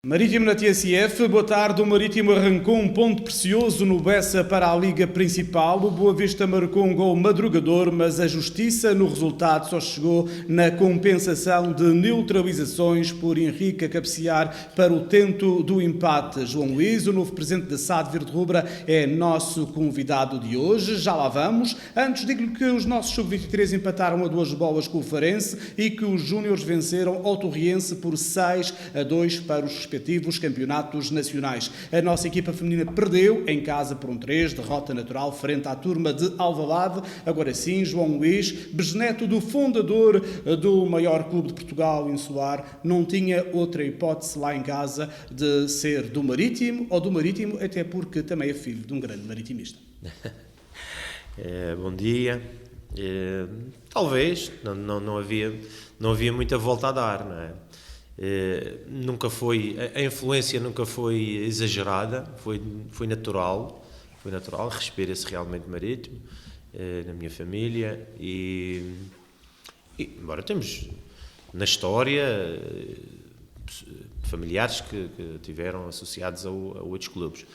Marítimo na TSF, boa tarde. O Marítimo arrancou um ponto precioso no Bessa para a Liga Principal. O Boa Vista marcou um gol madrugador, mas a justiça no resultado só chegou na compensação de neutralizações por Henrique a cabecear para o tento do empate. João Luís, o novo presidente da SAD Verde Rubra, é nosso convidado de hoje. Já lá vamos. Antes digo-lhe que os nossos sub-23 empataram a 2 bolas com o Farense e que os júniores venceram o Torriense por 6-2 para os respectivos campeonatos nacionais. A nossa equipa feminina perdeu em casa por 1-3, derrota natural frente à turma de Alvalade. Agora sim, João Luís, bisneto do fundador do maior clube de Portugal, insular, não tinha outra hipótese lá em casa de ser do Marítimo ou do Marítimo, até porque também é filho de um grande maritimista. Bom dia. Talvez, não havia muita volta a dar, não é? A influência nunca foi exagerada, foi natural, respira-se realmente marítimo na minha família e embora temos na história familiares que tiveram associados a outros clubes,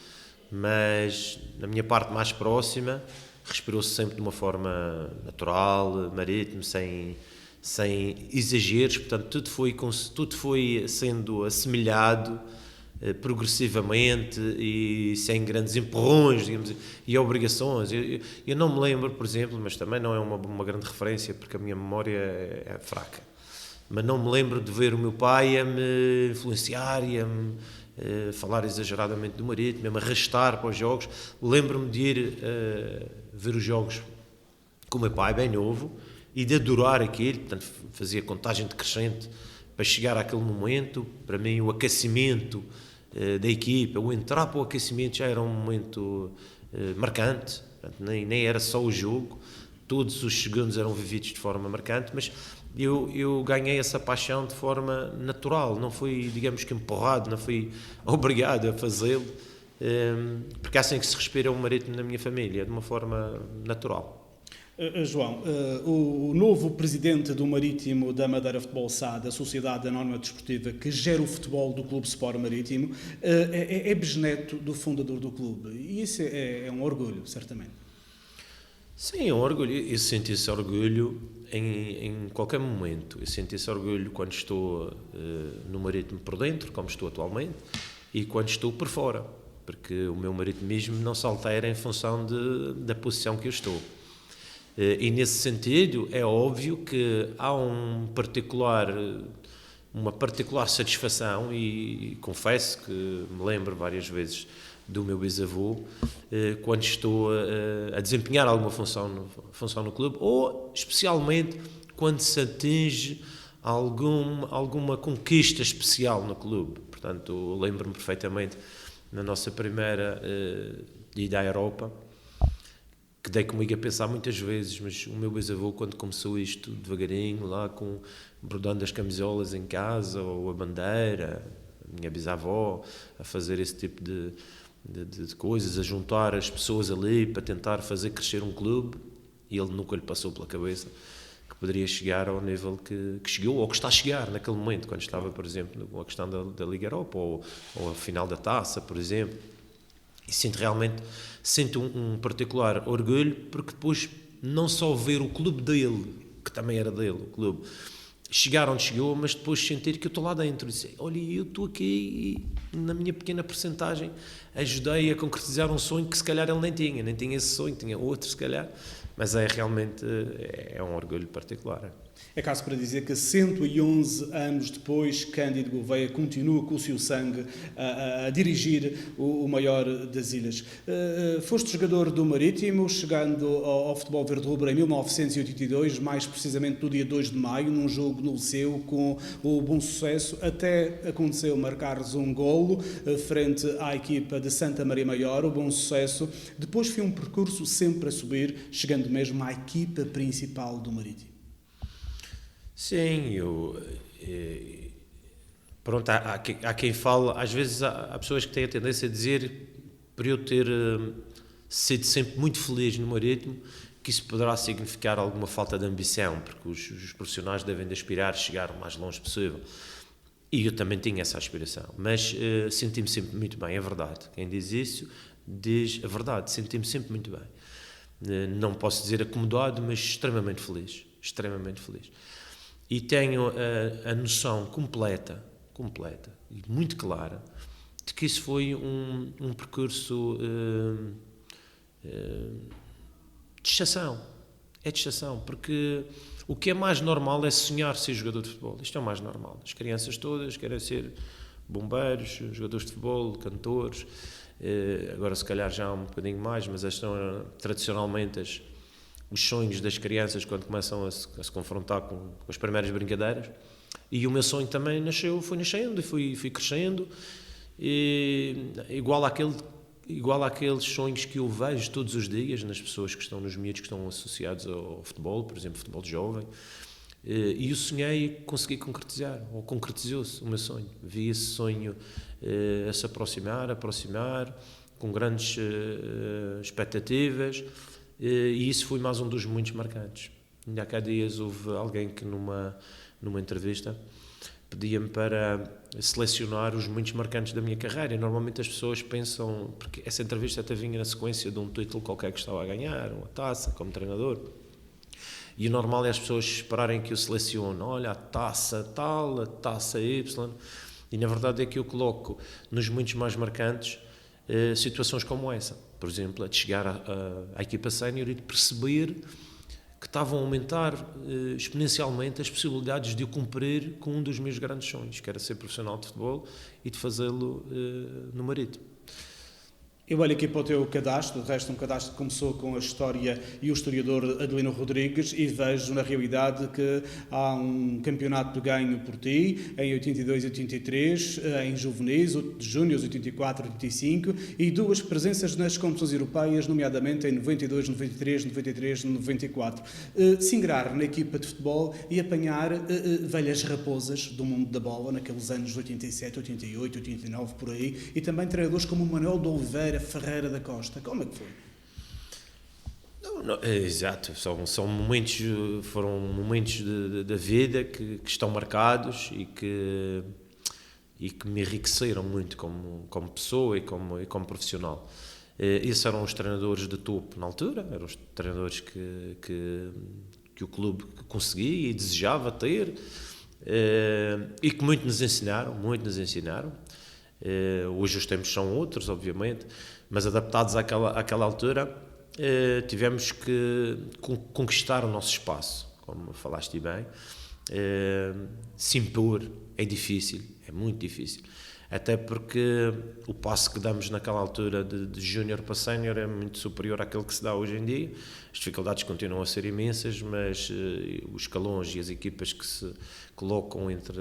mas na minha parte mais próxima respirou-se sempre de uma forma natural, marítimo, sem exageros, portanto tudo foi sendo assemelhado progressivamente e sem grandes empurrões, digamos, e obrigações. Eu não me lembro, por exemplo, mas também não é uma grande referência porque a minha memória é fraca, mas não me lembro de ver o meu pai a me influenciar e a me falar exageradamente do Marítimo, a me arrastar para os jogos. Lembro-me de ir ver os jogos com o meu pai, bem novo, e de adorar aquilo, portanto, fazia contagem decrescente para chegar àquele momento. Para mim, o aquecimento da equipa, o entrar para o aquecimento já era um momento marcante, portanto, nem era só o jogo, todos os segundos eram vividos de forma marcante, mas eu ganhei essa paixão de forma natural, não fui, digamos que empurrado, não fui obrigado a fazê-lo, porque é assim que se respira o Marítimo na minha família, de uma forma natural. João, o novo presidente do Marítimo da Madeira Futebol SAD, a Sociedade Anónima Desportiva, que gera o futebol do Clube Sport Marítimo, é bisneto do fundador do clube. E isso é um orgulho, certamente. Sim, é um orgulho. Eu sinto esse orgulho em qualquer momento. Eu sinto esse orgulho quando estou no Marítimo por dentro, como estou atualmente, e quando estou por fora, porque o meu maritimismo não se altera em função da posição que eu estou. E nesse sentido é óbvio que há uma particular satisfação, e confesso que me lembro várias vezes do meu bisavô quando estou a desempenhar alguma função no clube, ou especialmente quando se atinge alguma conquista especial no clube. Portanto, lembro-me perfeitamente na nossa primeira ida à Europa, que dei comigo a pensar muitas vezes, mas o meu bisavô, quando começou isto devagarinho, lá brodando as camisolas em casa, ou a bandeira, a minha bisavó, a fazer esse tipo de coisas, a juntar as pessoas ali para tentar fazer crescer um clube, e ele nunca lhe passou pela cabeça que poderia chegar ao nível que chegou, ou que está a chegar naquele momento, quando estava, por exemplo, com a questão da Liga Europa, ou a final da Taça, por exemplo. E sinto um particular orgulho, porque depois não só ver o clube dele, que também era dele, o clube, chegar onde chegou, mas depois sentir que eu estou lá dentro e dizer, olha, eu estou aqui e na minha pequena percentagem ajudei a concretizar um sonho que se calhar ele nem tinha esse sonho, tinha outro se calhar, mas realmente é um orgulho particular. É caso para dizer que 111 anos depois, Cândido Gouveia continua com o seu sangue a dirigir o maior das ilhas. Foste jogador do Marítimo, chegando ao Futebol Verde Rubra em 1982, mais precisamente no dia 2 de maio, num jogo no Liceu com o Bom Sucesso. Até aconteceu marcares um golo frente à equipa de Santa Maria Maior, o Bom Sucesso. Depois foi um percurso sempre a subir, chegando mesmo à equipa principal do Marítimo. Sim, pronto, há quem fale, às vezes há pessoas que têm a tendência a dizer, por eu ter sido sempre muito feliz no Marítimo, que isso poderá significar alguma falta de ambição, porque os profissionais devem de aspirar a chegar o mais longe possível. E eu também tinha essa aspiração, mas senti-me sempre muito bem, é verdade. Quem diz isso diz a verdade, senti-me sempre muito bem. Não posso dizer acomodado, mas extremamente feliz, extremamente feliz. E tenho a noção completa e muito clara de que isso foi um percurso de exceção. É de exceção, porque o que é mais normal é sonhar ser jogador de futebol. Isto é o mais normal. As crianças todas querem ser bombeiros, jogadores de futebol, cantores. Agora, se calhar, já há um bocadinho mais, mas estes são tradicionalmente os sonhos das crianças quando começam a se confrontar com as primeiras brincadeiras. E o meu sonho também foi nascendo e fui crescendo. E, igual àqueles sonhos que eu vejo todos os dias nas pessoas que estão, nos miúdos que estão associados ao futebol, por exemplo, futebol de jovem, e eu sonhei e consegui concretizar, ou concretizou-se o meu sonho. Vi esse sonho a se aproximar, com grandes expectativas, e isso foi mais um dos muitos marcantes. Ainda há dias houve alguém que numa entrevista pedia-me para selecionar os muitos marcantes da minha carreira, e normalmente as pessoas pensam, porque essa entrevista até vinha na sequência de um título qualquer que estava a ganhar, uma taça como treinador, e o normal é as pessoas esperarem que eu selecione, olha, a taça tal, a taça Y, e na verdade é que eu coloco nos muitos mais marcantes situações como essa, por exemplo, a de chegar à equipa sénior e de perceber que estavam a aumentar exponencialmente as possibilidades de eu cumprir com um dos meus grandes sonhos, que era ser profissional de futebol e de fazê-lo no Marítimo. Eu olho aqui para o teu cadastro, de resto um cadastro que começou com a história e o historiador Adelino Rodrigues, e vejo na realidade que há um campeonato ganho por ti em 82 e 83, em juvenis, de júniores 84 e 85, e 2 presenças nas competições europeias, nomeadamente em 92, 93, 93 e 94. Se ingrar na equipa de futebol e apanhar velhas raposas do mundo da bola naqueles anos de 87, 88, 89, por aí, e também treinadores como o Manuel de Oliveira, Ferreira da Costa. Como é que foi? Não, exato, foram momentos da vida que estão marcados e que me enriqueceram muito como pessoa e como profissional. Esses eram os treinadores de topo na altura, eram os treinadores que o clube conseguia e desejava ter, e que muito nos ensinaram. Hoje os tempos são outros, obviamente, mas adaptados àquela altura, tivemos que conquistar o nosso espaço, como falaste bem. Se impor é difícil, é muito difícil, até porque o passo que damos naquela altura de júnior para sénior é muito superior àquele que se dá hoje em dia. As dificuldades continuam a ser imensas, mas os escalões e as equipas que se colocam entre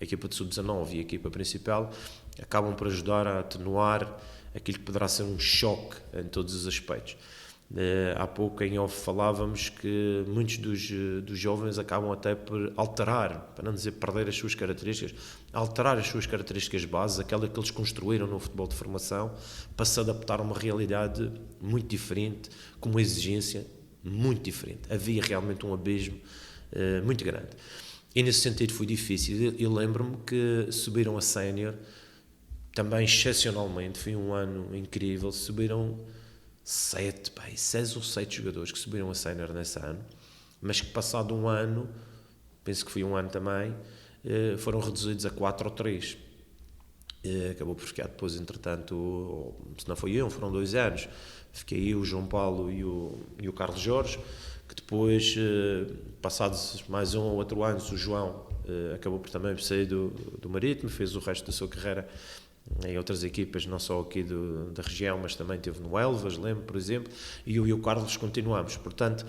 a equipa de sub-19 e a equipa principal acabam por ajudar a atenuar aquilo que poderá ser um choque em todos os aspectos. Há pouco em off falávamos que muitos dos jovens acabam até por alterar, para não dizer perder as suas características, alterar as suas características bases, aquela que eles construíram no futebol de formação, para se adaptar a uma realidade muito diferente, com uma exigência muito diferente. Havia realmente um abismo muito grande. E nesse sentido foi difícil. Eu lembro-me que subiram a sénior, também excepcionalmente, foi um ano incrível, subiram 6 ou 7 jogadores que subiram a sénior nesse ano, mas que passado um ano, penso que foi um ano também, foram reduzidos a 4 ou 3. Acabou por ficar depois, entretanto, se não foi eu, foram 2 anos, fiquei eu, o João Paulo e o Carlos Jorge, que depois, passados mais 1 ou outro ano, o João acabou por também sair do Marítimo, fez o resto da sua carreira em outras equipas, não só aqui da região, mas também teve no Elvas, lembro, por exemplo, e eu e o Carlos continuamos. Portanto,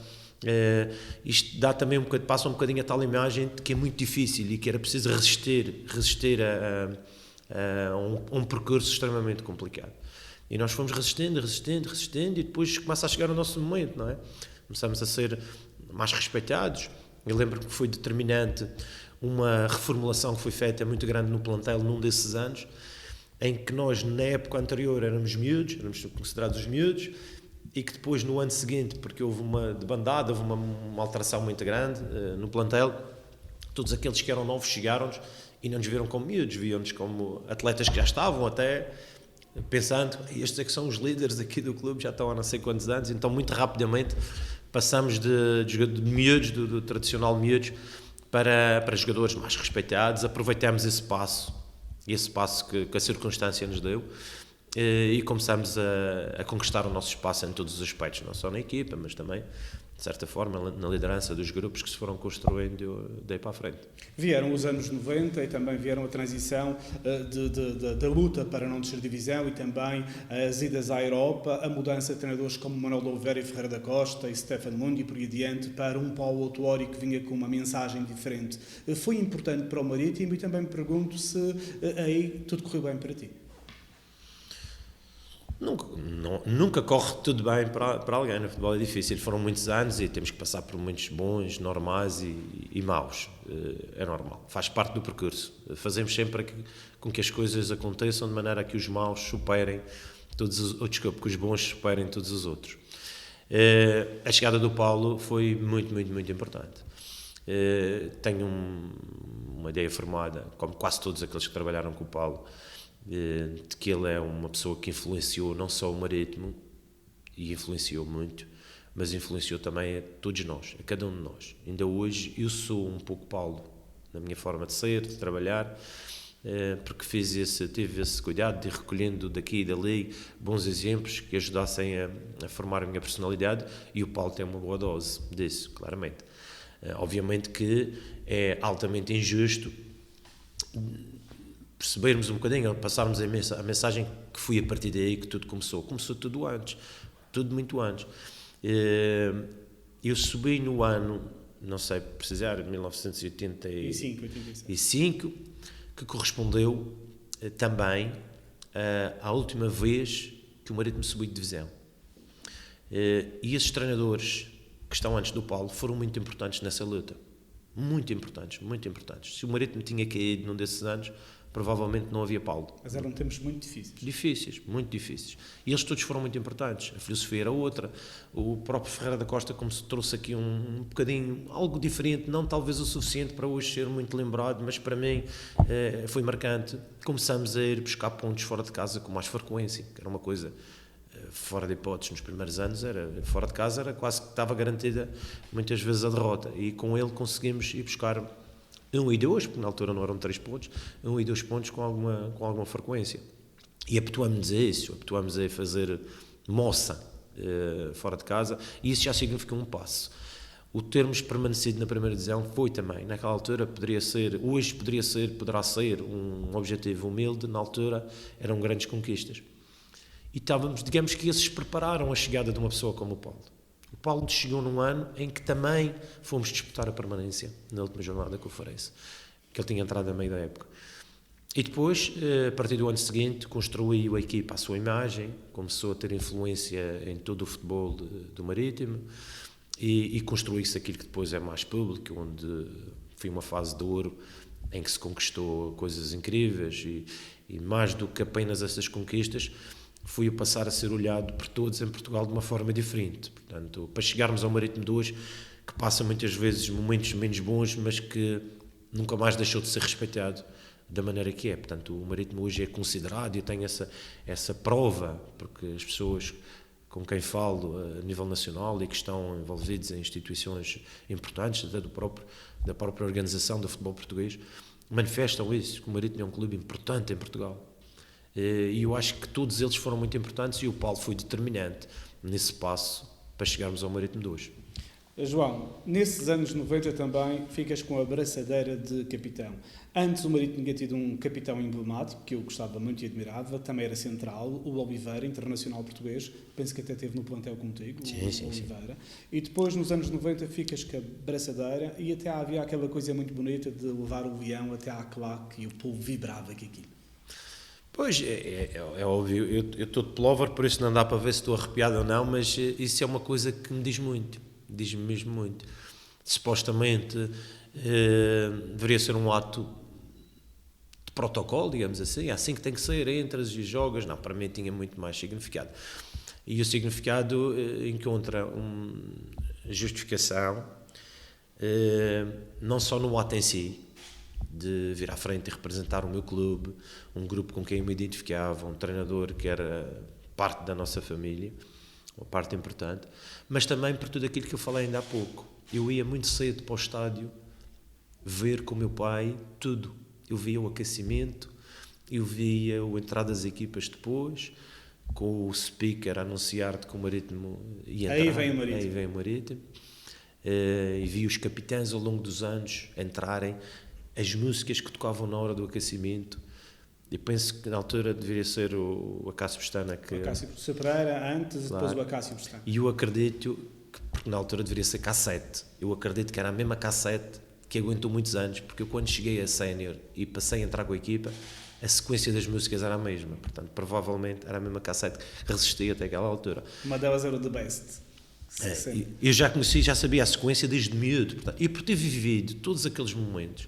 isto dá também passa um bocadinho a tal imagem de que é muito difícil e que era preciso resistir a um percurso extremamente complicado. E nós fomos resistindo, e depois começa a chegar o nosso momento, não é? Começamos a ser mais respeitados. Eu lembro que foi determinante uma reformulação que foi feita muito grande no plantel num desses anos, em que nós, na época anterior, éramos considerados os miúdos, e que depois, no ano seguinte, porque houve uma debandada, houve uma alteração muito grande no plantel, todos aqueles que eram novos chegaram-nos e não nos viram como miúdos, viam-nos como atletas que já estavam até pensando, estes é que são os líderes aqui do clube, já estão há não sei quantos anos, então muito rapidamente passamos de miúdos, do tradicional miúdos, para jogadores mais respeitados, aproveitamos esse passo que a circunstância nos deu, e começámos a conquistar o nosso espaço em todos os aspectos, não só na equipa, mas também, de certa forma, na liderança dos grupos que se foram construindo daí para a frente. Vieram os anos 90 e também vieram a transição da luta para não descer divisão e também as idas à Europa, a mudança de treinadores como Manuel Oliveira e Ferreira da Costa e Stefan Mundi e por aí adiante para um Paulo Autuori que vinha com uma mensagem diferente. Foi importante para o Marítimo e também me pergunto se aí tudo correu bem para ti. Nunca corre tudo bem para alguém, no futebol é difícil, foram muitos anos e temos que passar por muitos bons, normais e maus, é normal, faz parte do percurso, fazemos sempre com que as coisas aconteçam de maneira que os maus superem que os bons superem todos os outros. A chegada do Paulo foi muito, muito, muito importante. Tenho uma ideia formada, como quase todos aqueles que trabalharam com o Paulo, de que ele é uma pessoa que influenciou não só o Marítimo, e influenciou muito, mas influenciou também a todos nós, a cada um de nós. Ainda hoje eu sou um pouco Paulo, na minha forma de ser, de trabalhar, porque tive esse cuidado de ir recolhendo daqui e dali bons exemplos que ajudassem a formar a minha personalidade, e o Paulo tem uma boa dose disso, claramente. Obviamente que é altamente injusto percebermos um bocadinho, passarmos a mensagem que foi a partir daí que tudo começou. Começou tudo antes, tudo muito antes. Eu subi no ano, não sei precisar, de 1985, que correspondeu também à última vez que o Marítimo subiu de divisão. E esses treinadores que estão antes do Paulo foram muito importantes nessa luta. Muito importantes, muito importantes. Se o Marítimo tinha caído num desses anos, provavelmente não havia Paulo. Mas eram tempos muito difíceis. Difíceis, muito difíceis. E eles todos foram muito importantes. A filosofia era outra. O próprio Ferreira da Costa, como se trouxe aqui um bocadinho, algo diferente, não talvez o suficiente para hoje ser muito lembrado, mas para mim foi marcante. Começamos a ir buscar pontos fora de casa com mais frequência, que era uma coisa fora de hipóteses. Nos primeiros anos, fora de casa, era quase que estava garantida muitas vezes a derrota. E com ele conseguimos ir buscar 1 e 2, porque na altura não eram 3 pontos, 1 e 2 pontos com alguma frequência. E habituámos a isso, habituámos a fazer moça fora de casa, e isso já significou um passo. O termos permanecido na primeira divisão foi também, naquela altura, poderá ser um objetivo humilde, na altura eram grandes conquistas. E digamos que esses prepararam a chegada de uma pessoa como o Paulo. O Paulo chegou num ano em que também fomos disputar a permanência, na última jornada com o Farense, que ele tinha entrado a meio da época. E depois, a partir do ano seguinte, construiu a equipa à sua imagem, começou a ter influência em todo o futebol do Marítimo, e construiu-se aquilo que depois é mais público, onde foi uma fase de ouro em que se conquistou coisas incríveis, e mais do que apenas essas conquistas, foi o passar a ser olhado por todos em Portugal de uma forma diferente. Portanto, para chegarmos ao Marítimo de hoje, que passa muitas vezes momentos menos bons, mas que nunca mais deixou de ser respeitado da maneira que é. Portanto, o Marítimo hoje é considerado, e eu tenho essa prova, porque as pessoas com quem falo a nível nacional e que estão envolvidos em instituições importantes, até da própria organização do futebol português, manifestam isso, que o Marítimo é um clube importante em Portugal. E eu acho que todos eles foram muito importantes, e o Paulo foi determinante nesse passo para chegarmos ao Marítimo de hoje. João, nesses anos 90 também ficas com a braçadeira de capitão. Antes o Marítimo tinha tido um capitão emblemático, que eu gostava muito e admirava, também era central, o Oliveira, internacional português, penso que até esteve no plantel contigo, o Oliveira. E depois, nos anos 90, ficas com a braçadeira, e até havia aquela coisa muito bonita de levar o leão até à claque, e o povo vibrava com aquilo. Pois, é óbvio, eu estou de pullover, por isso não dá para ver se estou arrepiado ou não, mas isso é uma coisa que me diz muito, diz-me mesmo muito. Supostamente deveria ser um ato de protocolo, digamos assim, é assim que tem que ser, entras e jogas. Não, para mim tinha muito mais significado. E o significado encontra justificação não só no ato em si, de vir à frente e representar o meu clube, um grupo com quem eu me identificava, um treinador que era parte da nossa família, uma parte importante, mas também por tudo aquilo que eu falei ainda há pouco. Eu ia muito cedo para o estádio ver com o meu pai tudo. Eu via o aquecimento, eu via a entrada das equipas depois, com o speaker a anunciar-te que o Marítimo ia entrar. Aí vem o Marítimo. Aí vem o Marítimo. E vi os capitães ao longo dos anos entrarem, as músicas que tocavam na hora do aquecimento. E penso que na altura deveria ser o Acácio Pestana. O Acácio Pereira antes, claro. E depois o Acácio Pestana. E eu acredito, porque na altura deveria ser cassete, eu acredito que era a mesma cassete que aguentou muitos anos, porque eu quando cheguei a sénior e passei a entrar com a equipa, a sequência das músicas era a mesma, portanto provavelmente era a mesma cassete que resistia até aquela altura. Uma delas era o The Best. Eu já conheci, já sabia a sequência desde miúdo, portanto, e por ter vivido todos aqueles momentos,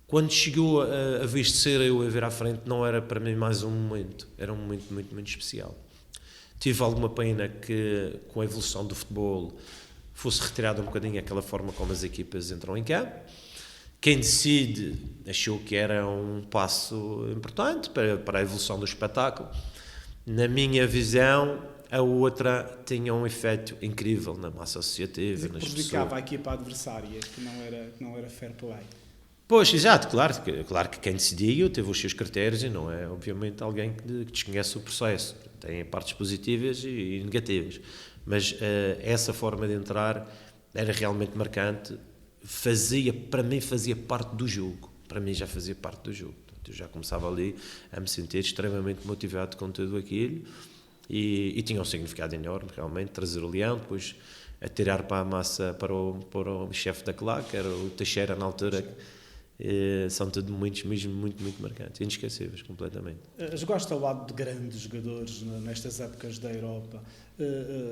quando chegou a vez de ser eu a ver à frente, não era para mim mais um momento, era um momento muito, muito especial. Tive alguma pena que, com a evolução do futebol, fosse retirada um bocadinho aquela forma como as equipas entram em campo. Quem decide achou que era um passo importante para a evolução do espetáculo. Na minha visão, a outra tinha um efeito incrível na massa associativa, nas pessoas. Prejudicava a equipa adversária, que não era fair play. Pois, exato, claro que quem decidiu teve os seus critérios e não é, obviamente, alguém que desconhece o processo. Tem partes positivas e negativas. Mas essa forma de entrar era realmente marcante. Para mim, fazia parte do jogo. Para mim, já fazia parte do jogo. Portanto, eu já começava ali a me sentir extremamente motivado com tudo aquilo e tinha um significado enorme, realmente, trazer o Leão, depois atirar para a massa para o chefe da claque, que era o Teixeira na altura. São tudo mesmo muito, muito marcantes, inesquecíveis, completamente. Jogaste ao lado de grandes jogadores nestas épocas da Europa.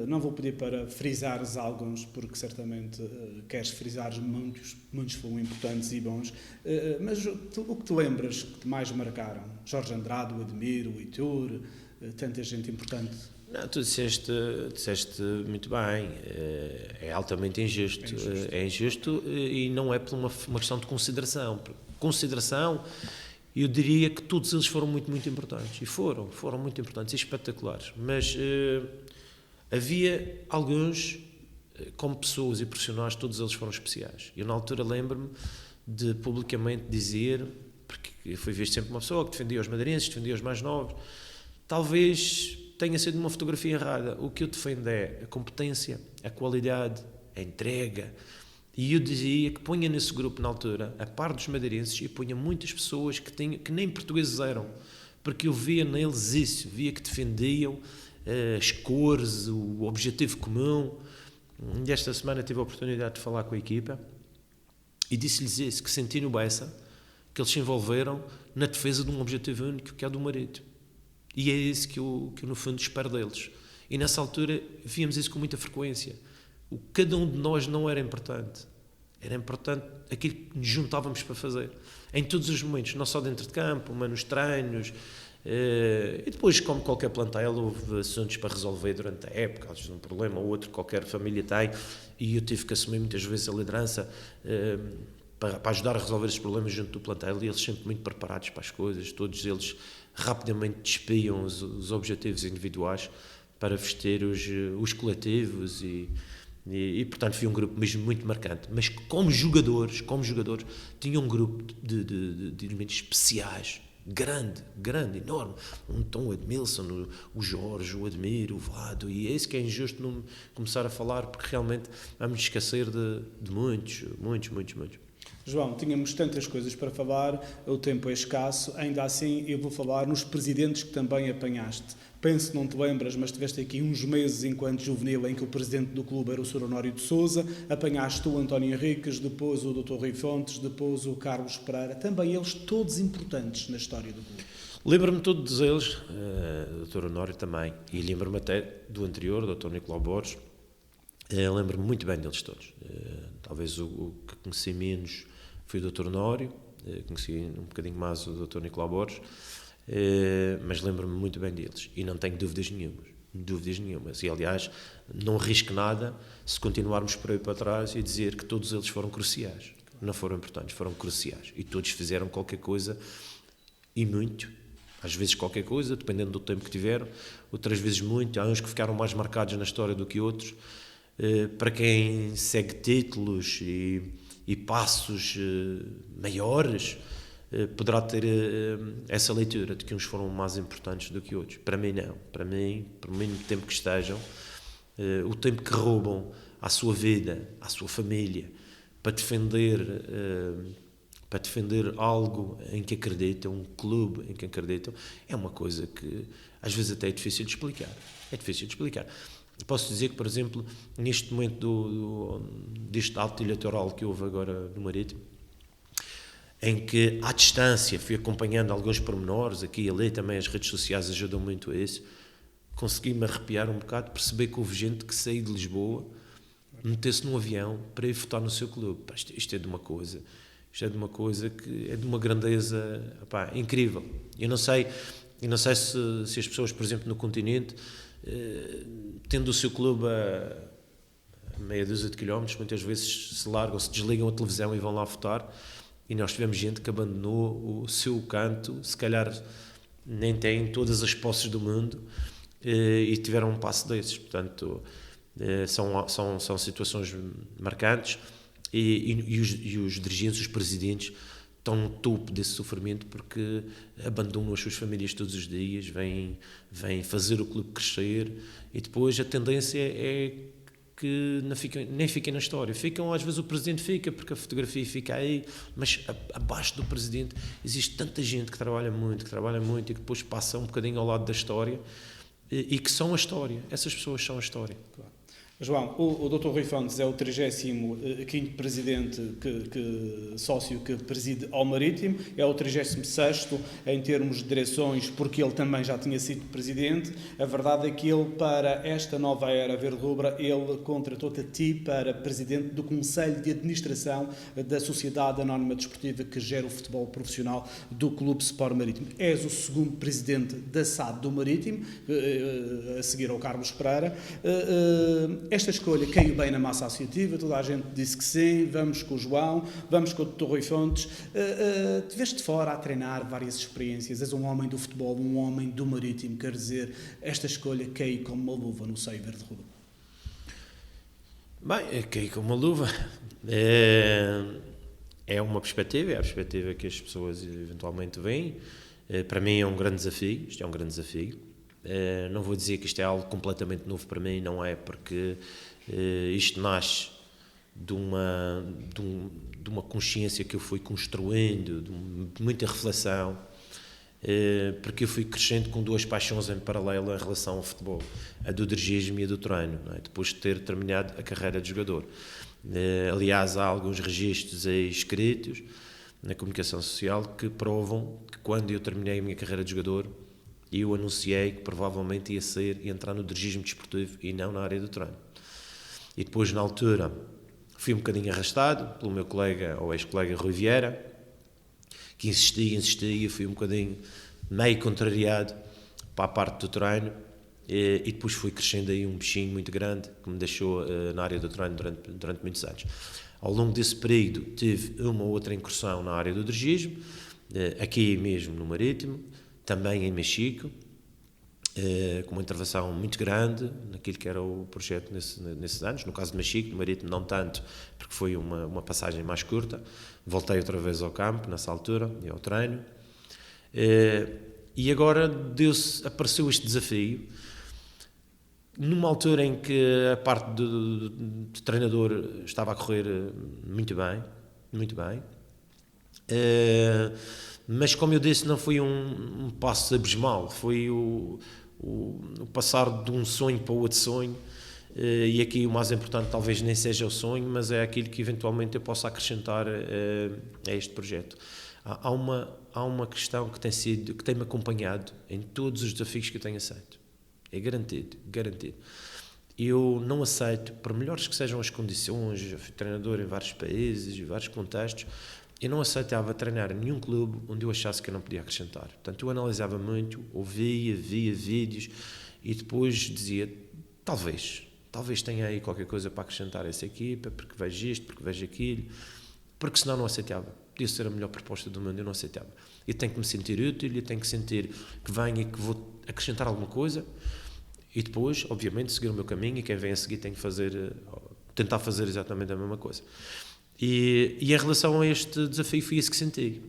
Não vou pedir para frisares alguns, porque certamente queres frisar muitos foram importantes e bons, mas o que te lembras que te mais marcaram? Jorge Andrade, o Ademir, o Heitor, tanta gente importante. Não, tu disseste muito bem, é altamente injusto. É injusto e não é por uma questão de consideração. Consideração, eu diria que todos eles foram muito, muito importantes. E foram muito importantes e espetaculares. Mas havia alguns, como pessoas e profissionais, todos eles foram especiais. Eu, na altura, lembro-me de publicamente dizer, porque eu fui visto sempre uma pessoa que defendia os madeirenses, defendia os mais novos, talvez tenha sido uma fotografia errada. O que eu defendo é a competência, a qualidade, a entrega. E eu dizia que punha nesse grupo, na altura, a par dos madeirenses, e punha muitas pessoas que nem portugueses eram, porque eu via neles isso, via que defendiam as cores, o objetivo comum. E esta semana tive a oportunidade de falar com a equipa e disse-lhes isso, que senti no Bessa que eles se envolveram na defesa de um objetivo único, que é do Marítimo. E é isso que eu, no fundo, espero deles. E nessa altura víamos isso com muita frequência. Cada um de nós não era importante. Era importante aquilo que nos juntávamos para fazer. Em todos os momentos, não só dentro de campo, mas nos treinos. E depois, como qualquer plantel, houve assuntos para resolver durante a época. Às vezes um problema ou outro, qualquer família tem. E eu tive que assumir muitas vezes a liderança para ajudar a resolver esses problemas junto do plantel. E eles sempre muito preparados para as coisas. Todos eles rapidamente despiam os objetivos individuais para vestir os coletivos e portanto foi um grupo mesmo muito marcante, mas como jogadores tinha um grupo de elementos especiais, grande, enorme, o Edmilson, o Jorge, o Ademir, o Vado, e é isso que é injusto não começar a falar, porque realmente vamos esquecer de muitos. João, tínhamos tantas coisas para falar, o tempo é escasso, ainda assim eu vou falar nos presidentes que também apanhaste. Penso que não te lembras, mas tiveste aqui uns meses enquanto juvenil em que o presidente do clube era o Sr. Honório de Sousa, apanhaste o António Henriques, depois o Dr. Rui Fontes, depois o Carlos Pereira, também eles todos importantes na história do clube. Lembro-me todos eles, o Dr. Honório também, e lembro-me até do anterior, do Dr. Nicolau Borges, lembro-me muito bem deles todos. Talvez o que conheci menos foi o Dr. Honório, conheci um bocadinho mais o Dr. Nicolau Borges, mas lembro-me muito bem deles e não tenho dúvidas nenhumas. E, aliás, não arrisco nada se continuarmos por aí para trás e dizer que todos eles foram cruciais. Não foram importantes, foram cruciais. E todos fizeram qualquer coisa, e muito. Às vezes qualquer coisa, dependendo do tempo que tiveram. Outras vezes muito. Há uns que ficaram mais marcados na história do que outros. Para quem segue títulos e passos maiores, poderá ter essa leitura de que uns foram mais importantes do que outros. Para mim não. Para mim, por mínimo tempo que estejam, o tempo que roubam à sua vida, à sua família, para defender algo em que acreditam, um clube em que acreditam, é uma coisa que às vezes até é difícil de explicar. É difícil de explicar. Posso dizer que, por exemplo, neste momento deste ato eleitoral que houve agora no Marítimo, em que à distância fui acompanhando alguns pormenores, aqui e ali, também as redes sociais ajudam muito a isso, consegui-me arrepiar um bocado, perceber que houve gente que saiu de Lisboa, metesse num avião para ir votar no seu clube. Isto é de uma coisa que é de uma grandeza, incrível. Eu não sei se as pessoas, por exemplo, no continente, tendo o seu clube a meia dúzia de quilómetros, muitas vezes se largam, se desligam a televisão e vão lá votar, e nós tivemos gente que abandonou o seu canto, se calhar nem tem todas as posses do mundo, e tiveram um passo desses. Portanto, são situações marcantes, e os dirigentes, os presidentes, estão no topo desse sofrimento porque abandonam as suas famílias todos os dias, vêm fazer o clube crescer, e depois a tendência é que nem fiquem na história. Às vezes o presidente fica, porque a fotografia fica aí, mas abaixo do presidente existe tanta gente que trabalha muito e que depois passa um bocadinho ao lado da história, e que são a história. Essas pessoas são a história. Claro. João, o Dr. Rui Fontes é o 35º presidente, sócio que preside ao Marítimo, é o 36º em termos de direções, porque ele também já tinha sido presidente. A verdade é que ele, para esta nova era verde-rubra, ele contratou-te a ti para presidente do Conselho de Administração da Sociedade Anónima Desportiva que gera o futebol profissional do Clube Sport Marítimo. És o segundo presidente da SAD do Marítimo, a seguir ao Carlos Pereira. Esta escolha caiu bem na massa associativa, toda a gente disse que sim, vamos com o João, vamos com o Dr. Rui Fontes. Tiveste fora a treinar várias experiências, és um homem do futebol, um homem do Marítimo, quer dizer, esta escolha caiu como uma luva no seio verde-rubro. Bem, caiu como uma luva. É uma perspectiva, é a perspectiva que as pessoas eventualmente veem. Para mim é um grande desafio, isto é um grande desafio. Não vou dizer que isto é algo completamente novo para mim, não é, porque isto nasce de uma consciência que eu fui construindo, de muita reflexão, porque eu fui crescendo com duas paixões em paralelo em relação ao futebol, a do dirigismo e a do treino, não é? Depois de ter terminado a carreira de jogador. Aliás, há alguns registros aí escritos na comunicação social que provam que quando eu terminei a minha carreira de jogador, eu anunciei que provavelmente ia entrar no dirigismo desportivo e não na área do treino. E depois, na altura, fui um bocadinho arrastado pelo meu colega, ou ex-colega Rui Vieira, que insistia, e fui um bocadinho meio contrariado para a parte do treino, e depois fui crescendo aí um bichinho muito grande que me deixou na área do treino durante muitos anos. Ao longo desse período tive uma ou outra incursão na área do dirigismo, aqui mesmo no Marítimo, também em Mexico, com uma intervenção muito grande naquilo que era o projeto nesses anos. No caso de Mexico, no Marítimo não tanto, porque foi uma passagem mais curta. Voltei outra vez ao campo nessa altura e ao treino. E agora apareceu este desafio, numa altura em que a parte de treinador estava a correr muito bem, mas como eu disse, não foi um passo abismal, foi o passar de um sonho para outro sonho, e aqui o mais importante talvez nem seja o sonho, mas é aquilo que eventualmente eu possa acrescentar a este projeto. Há uma questão que tem-me acompanhado em todos os desafios que eu tenho aceito. É garantido. Eu não aceito, por melhores que sejam as condições, eu fui treinador em vários países, em vários contextos, eu não aceitava treinar em nenhum clube onde eu achasse que eu não podia acrescentar. Portanto, eu analisava muito, via vídeos e depois dizia, talvez tenha aí qualquer coisa para acrescentar a essa equipa, porque vejo isto, porque vejo aquilo. porque senão não aceitava. Podia ser a melhor proposta do mundo, eu não aceitava. Eu tenho que me sentir útil, eu tenho que sentir que venho e que vou acrescentar alguma coisa, e depois, obviamente, seguir o meu caminho, e quem vem a seguir tem que tentar fazer exatamente a mesma coisa. E em relação a este desafio foi isso que senti.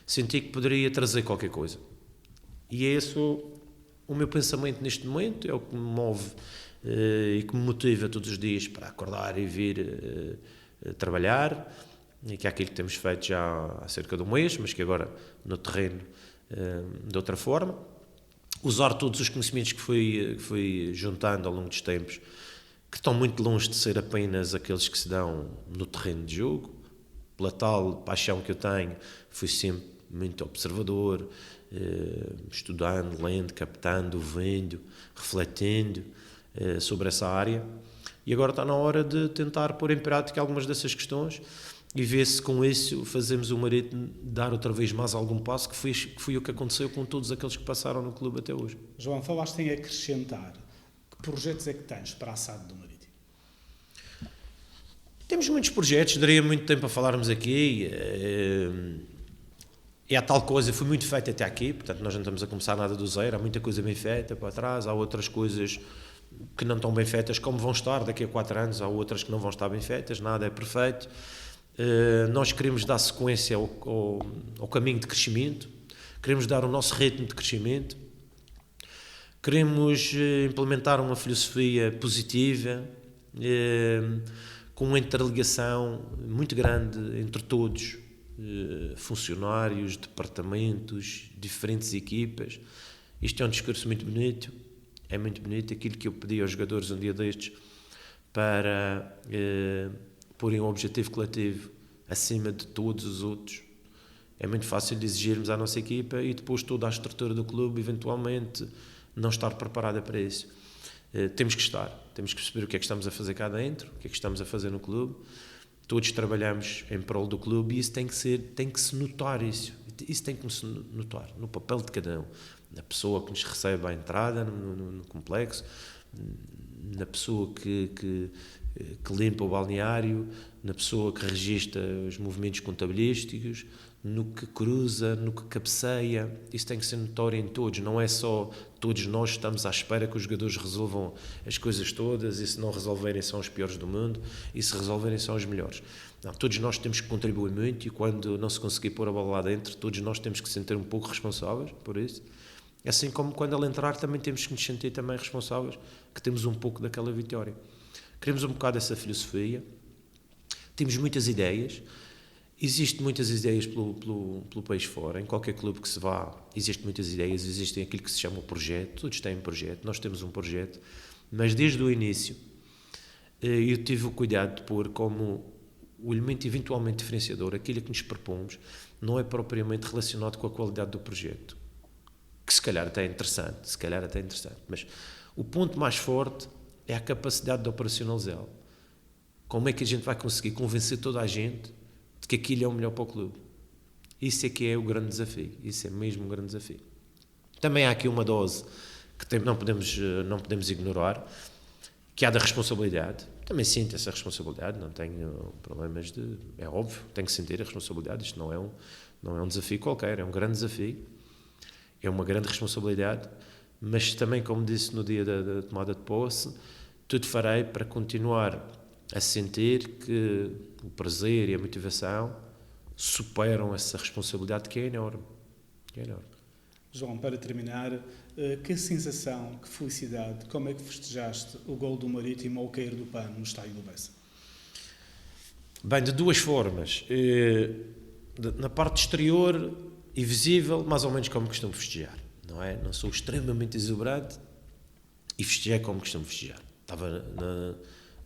Senti que poderia trazer qualquer coisa. E é esse o meu pensamento neste momento, é o que me move e que me motiva todos os dias para acordar e vir trabalhar, e que é aquilo que temos feito já há cerca de um mês, mas que agora no terreno de outra forma. Usar todos os conhecimentos que fui juntando ao longo dos tempos, que estão muito longe de ser apenas aqueles que se dão no terreno de jogo. Pela tal paixão que eu tenho, fui sempre muito observador, estudando, lendo, captando, vendo, refletindo sobre essa área. E agora está na hora de tentar pôr em prática algumas dessas questões e ver se com isso fazemos o Marítimo dar outra vez mais algum passo, que foi o que aconteceu com todos aqueles que passaram no clube até hoje. João, falaste em acrescentar. Que projetos é que tens para a SAD do Marítimo? Temos muitos projetos, daria muito tempo a falarmos aqui. É a tal coisa, foi muito feita até aqui, portanto nós não estamos a começar nada do zero, há muita coisa bem feita para trás, há outras coisas que não estão bem feitas como vão estar daqui a 4 anos, há outras que não vão estar bem feitas, nada é perfeito. Nós queremos dar sequência ao caminho de crescimento, queremos dar o nosso ritmo de crescimento, queremos implementar uma filosofia positiva, com uma interligação muito grande entre todos, funcionários, departamentos, diferentes equipas. Isto é um discurso muito bonito, é muito bonito, aquilo que eu pedi aos jogadores um dia destes para porem um objetivo coletivo acima de todos os outros. É muito fácil de exigirmos à nossa equipa e depois toda a estrutura do clube eventualmente não estar preparada para isso. Temos que perceber o que é que estamos a fazer cá dentro, o que é que estamos a fazer no clube. Todos trabalhamos em prol do clube e isso tem que se notar, isso tem que se notar no papel de cada um, na pessoa que nos recebe à entrada no complexo, na pessoa que limpa o balneário, na pessoa que registra os movimentos contabilísticos, no que cruza, no que cabeceia. Isso tem que ser notório em todos, não é só todos nós estamos à espera que os jogadores resolvam as coisas todas, e se não resolverem são os piores do mundo, e se resolverem são os melhores. Não, todos nós temos que contribuir muito, e quando não se conseguir pôr a bola lá dentro, todos nós temos que se sentir um pouco responsáveis por isso. Assim como quando ela entrar também temos que nos sentir também responsáveis, que temos um pouco daquela vitória. Queremos um bocado essa filosofia, temos muitas ideias, existem muitas ideias pelo país fora, em qualquer clube que se vá, existem muitas ideias, existem aquilo que se chama o projeto, todos têm um projeto, nós temos um projeto, mas desde o início eu tive o cuidado de pôr como o elemento eventualmente diferenciador, aquilo que nos propomos, não é propriamente relacionado com a qualidade do projeto, que se calhar até é interessante, mas o ponto mais forte é a capacidade de operacionalizá-lo. Como é que a gente vai conseguir convencer toda a gente de que aquilo é o melhor para o clube? Isso é que é o grande desafio, isso é mesmo um grande desafio. Também há aqui uma dose que não podemos ignorar, que há da responsabilidade. Também sinto essa responsabilidade, não tenho problemas é óbvio, tenho que sentir a responsabilidade, isto não é um desafio qualquer, é um grande desafio, é uma grande responsabilidade, mas também, como disse no dia da tomada de posse, tudo farei para continuar a sentir que o prazer e a motivação superam essa responsabilidade que é enorme. João, para terminar, que sensação, que felicidade, como é que festejaste o gol do Marítimo ao cair do pano no estádio do Bessa? Bem, de duas formas. Na parte exterior e visível, mais ou menos como costumo festejar. Não é? Não sou extremamente exuberante e festejei como costumo festejar. Estava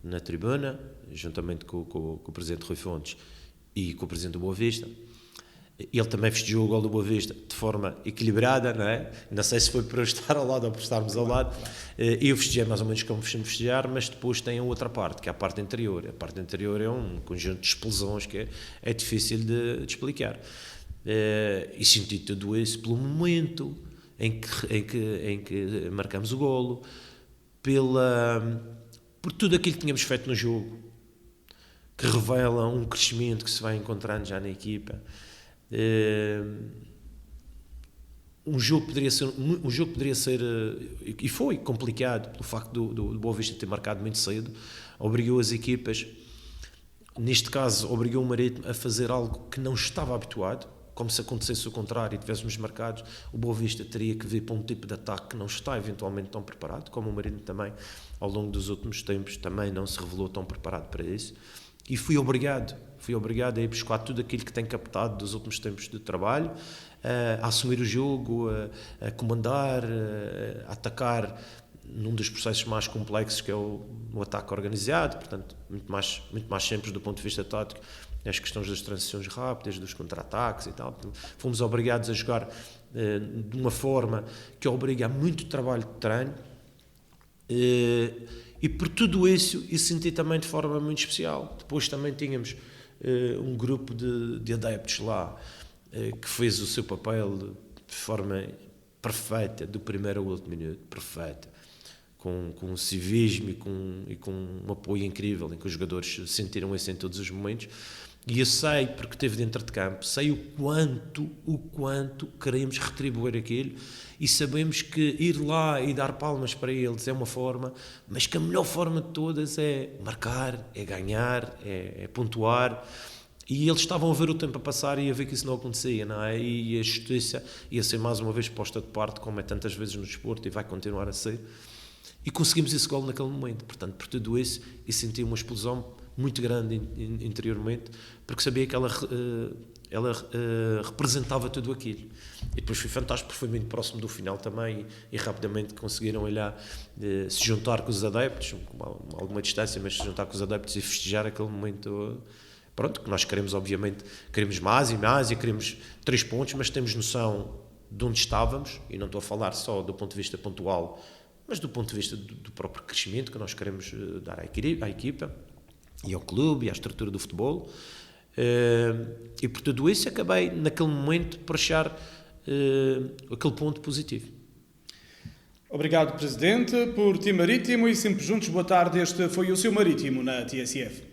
na tribuna, juntamente com o presidente Rui Fontes e com o presidente do Boa Vista. Ele também festejou o gol do Boa Vista de forma equilibrada, não é? Não sei se foi por eu estar ao lado ou por estarmos ao lado. E eu festejei mais ou menos como costumo festejar, mas depois tem a outra parte, que é a parte interior. A parte interior é um conjunto de explosões que é difícil de explicar. E senti tudo isso pelo momento em que marcamos o golo, por tudo aquilo que tínhamos feito no jogo, que revela um crescimento que se vai encontrando já na equipa. Um jogo poderia ser e foi complicado pelo facto do Boa Vista ter marcado muito cedo, obrigou as equipas, neste caso obrigou o Marítimo a fazer algo que não estava habituado, como se acontecesse o contrário e tivéssemos marcados, o Boa Vista teria que vir para um tipo de ataque que não está eventualmente tão preparado, como o Marítimo também ao longo dos últimos tempos também não se revelou tão preparado para isso, e fui obrigado a ir buscar tudo aquilo que tenho captado dos últimos tempos de trabalho, a assumir o jogo, a comandar, a atacar num dos processos mais complexos que é o ataque organizado, portanto muito mais simples do ponto de vista tático, as questões das transições rápidas, dos contra-ataques e tal. Fomos obrigados a jogar de uma forma que obriga a muito trabalho de treino, e por tudo isso eu senti também de forma muito especial. Depois também tínhamos um grupo de adeptos lá que fez o seu papel de forma perfeita, do primeiro ao último minuto, perfeita, com um civismo e com um apoio incrível, em que os jogadores sentiram isso em todos os momentos. E eu sei, porque esteve dentro de campo, sei o quanto queremos retribuir aquilo, e sabemos que ir lá e dar palmas para eles é uma forma, mas que a melhor forma de todas é marcar, é ganhar, é pontuar. E eles estavam a ver o tempo a passar e a ver que isso não acontecia, não é? E a justiça ia ser mais uma vez posta de parte, como é tantas vezes no desporto, e vai continuar a ser. E conseguimos esse golo naquele momento. Portanto, por tudo isso, eu senti uma explosão muito grande interiormente, porque sabia que ela representava tudo aquilo. E depois foi fantástico, porque foi muito próximo do final também, e rapidamente conseguiram se juntar com os adeptos, com alguma distância, mas se juntar com os adeptos e festejar aquele momento. Pronto, que nós queremos, obviamente, queremos mais e queremos 3 pontos, mas temos noção de onde estávamos, e não estou a falar só do ponto de vista pontual, mas do ponto de vista do próprio crescimento que nós queremos dar à equipa e ao clube e à estrutura do futebol. E por tudo isso acabei, naquele momento, por achar aquele ponto positivo. Obrigado, Presidente, por Team Marítimo, e sempre juntos, boa tarde. Este foi o seu Marítimo na TSF.